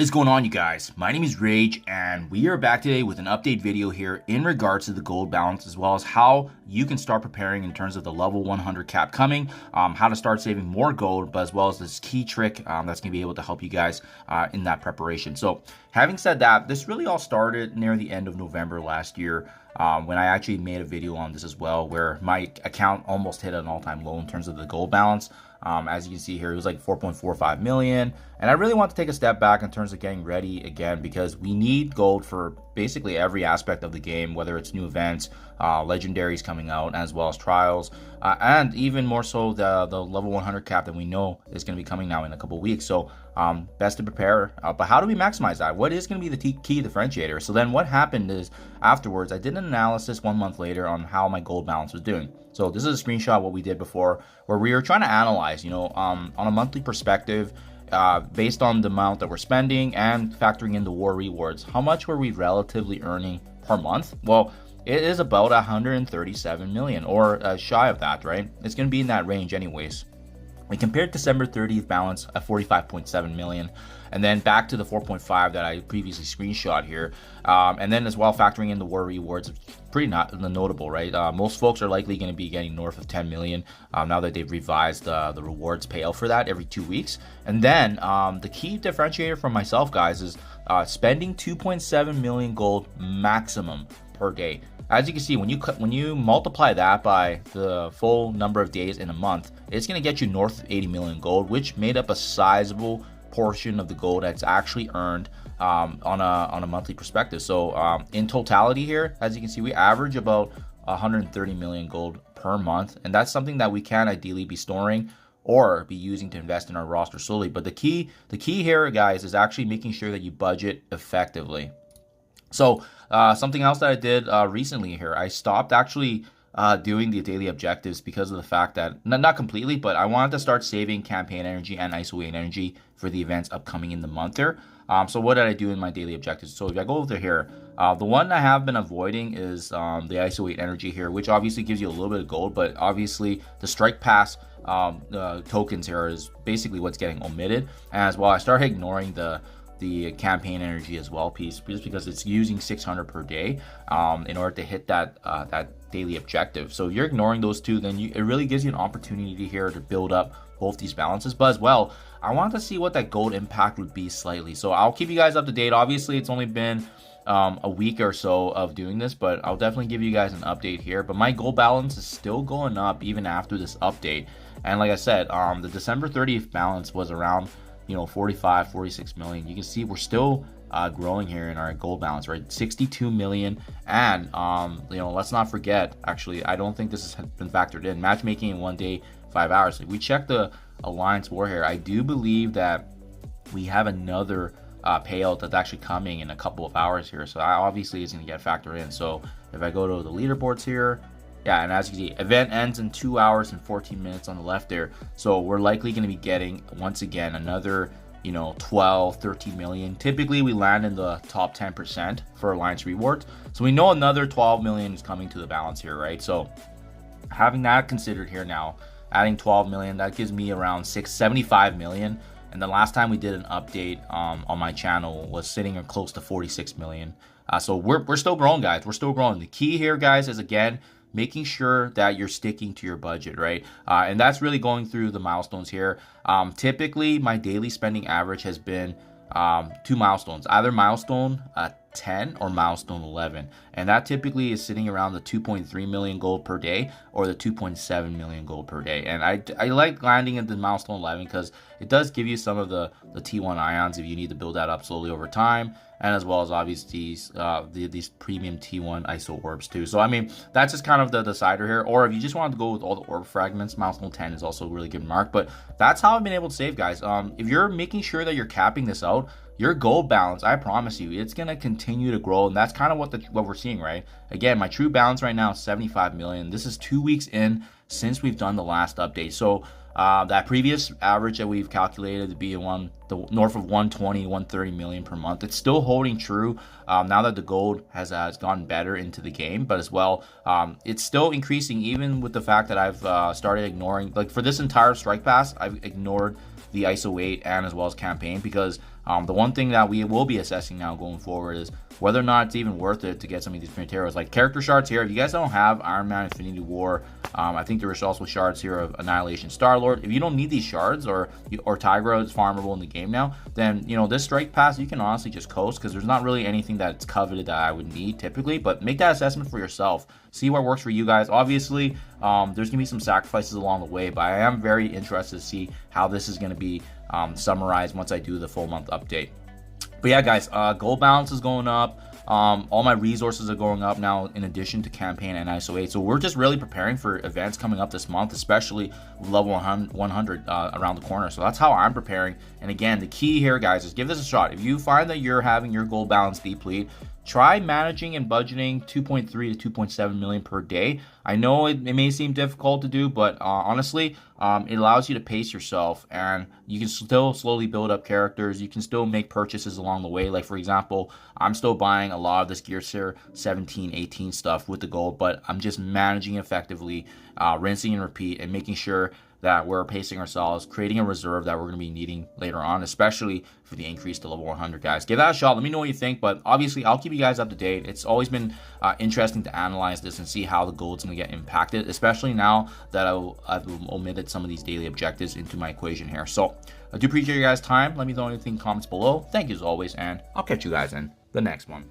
What is going on, you guys? My name is Rayge, and we are back today with an update video here in regards to the gold balance, as well as how you can start preparing in terms of the level 100 cap coming, how to start saving more gold, but as well as this key trick that's going to be able to help you guys in that preparation. So having said that, this really all started near the end of November last year, when I actually made a video on this as well, where my account almost hit an all-time low in terms of the gold balance. As you can see here, it was like 4.45 million. And I really want to take a step back in terms of getting ready again, because we need gold for basically every aspect of the game, whether it's new events, legendaries coming out, as well as trials, and even more so the level 100 cap that we know is going to be coming now in a couple weeks. So best to prepare, but how do we maximize that? What is going to be the key differentiator? So then what happened is afterwards, I did an analysis 1 month later on how my gold balance was doing. So this is a screenshot of what we did before, where we were trying to analyze, on a monthly perspective, based on the amount that we're spending and factoring in the war rewards, how much were we relatively earning per month? Well, it is about 137 million, or shy of that, right? It's going to be in that range anyways. We compared December 30th balance at 45.7 million, and then back to the 4.5 that I previously screenshot here, and then as well factoring in the war rewards. Pretty notable, right? Most folks are likely going to be getting north of 10 million now that they've revised the rewards payout for that every 2 weeks. And then the key differentiator for myself, guys, is spending 2.7 million gold maximum per day. As you can see, when you multiply that by the full number of days in a month, it's going to get you north of 80 million gold, which made up a sizable portion of the gold that's actually earned on a monthly perspective. So in totality here, as you can see, we average about 130 million gold per month, and that's something that we can ideally be storing or be using to invest in our roster slowly. But the key here, guys, is actually making sure that you budget effectively. So something else that I did recently here, I stopped actually doing the daily objectives because of the fact that, not completely, but I wanted to start saving campaign energy and ISO 8 energy for the events upcoming in the month there. So what did I do in my daily objectives? So if I go over here, the one I have been avoiding is the ISO 8 energy here, which obviously gives you a little bit of gold, but obviously the strike pass tokens here is basically what's getting omitted. And as well, I started ignoring the campaign energy as well piece, just because it's using 600 per day in order to hit that daily objective. So if you're ignoring those two, then it really gives you an opportunity here to build up both these balances. But as well, I want to see what that gold impact would be slightly. So I'll keep you guys up to date. Obviously, it's only been a week or so of doing this, but I'll definitely give you guys an update here. But my gold balance is still going up even after this update. And like I said, the December 30th balance was around 46 million. You can see we're still growing here in our gold balance, right? 62 million. And let's not forget, actually, I don't think this has been factored in, matchmaking in 1 day 5 hours. If we check the alliance war here, I do believe that we have another payout that's actually coming in a couple of hours here, so that obviously is going to get factored in. So if I go to the leaderboards here, yeah, and as you can see, event ends in 2 hours and 14 minutes on the left there. So we're likely going to be getting, once again, another 12, 13 million. Typically we land in the top 10% for alliance rewards, so we know another 12 million is coming to the balance here, right? So having that considered here now, adding 12 million, that gives me around 75 million. And the last time we did an update on my channel was sitting close to 46 million. So we're still growing, guys. We're still growing. The key here, guys, is again making sure that you're sticking to your budget, right? And that's really going through the milestones here. Typically, my daily spending average has been 2 milestones, either milestone 10 or milestone 11, and that typically is sitting around the 2.3 million gold per day or the 2.7 million gold per day. And I like landing at the milestone 11 because it does give you some of the T1 ions if you need to build that up slowly over time, and as well as obviously these premium T1 ISO orbs too. So I mean, that's just kind of the decider here. Or if you just wanted to go with all the orb fragments, milestone 10 is also a really good mark. But that's how I've been able to save, guys. If you're making sure that you're capping this out, your gold balance, I promise you, it's going to continue to grow. And that's kind of what we're seeing, right? Again, my true balance right now is 75 million. This is 2 weeks in since we've done the last update. So that previous average that we've calculated to be north of 120, 130 million per month, it's still holding true now that the gold has gone better into the game. But as well, it's still increasing even with the fact that I've started ignoring, like for this entire strike pass, I've ignored the ISO 8 and as well as campaign, because The one thing that we will be assessing now going forward is whether or not it's even worth it to get some of these materials. Like character shards here, if you guys don't have Iron Man Infinity War, I think there is also shards here of Annihilation Star-Lord. If you don't need these shards, or Tigra is farmable in the game now, then this strike pass you can honestly just coast, because there's not really anything that's coveted that I would need typically. But make that assessment for yourself, see what works for you guys. Obviously there's gonna be some sacrifices along the way, but I am very interested to see how this is gonna be summarized once I do the full month update. But yeah, guys, gold balance is going up. All my resources are going up now, in addition to campaign and ISO 8. So we're just really preparing for events coming up this month, especially with level 100 around the corner. So that's how I'm preparing. And again, the key here, guys, is give this a shot. If you find that you're having your gold balance deplete, try managing and budgeting 2.3 to 2.7 million per day. I know it may seem difficult to do, but honestly, it allows you to pace yourself, and you can still slowly build up characters. You can still make purchases along the way. Like for example, I'm still buying a lot of this Gear Seer 17, 18 stuff with the gold, but I'm just managing effectively, rinsing and repeat, and making sure that we're pacing ourselves, creating a reserve that we're going to be needing later on, especially for the increase to level 100, guys. Give that a shot. Let me know what you think, but obviously I'll keep you guys up to date. It's always been interesting to analyze this and see how the gold's going to get impacted, especially now that I've omitted some of these daily objectives into my equation here. So I do appreciate you guys' time. Let me know anything in the comments below. Thank you as always, and I'll catch you guys in the next one.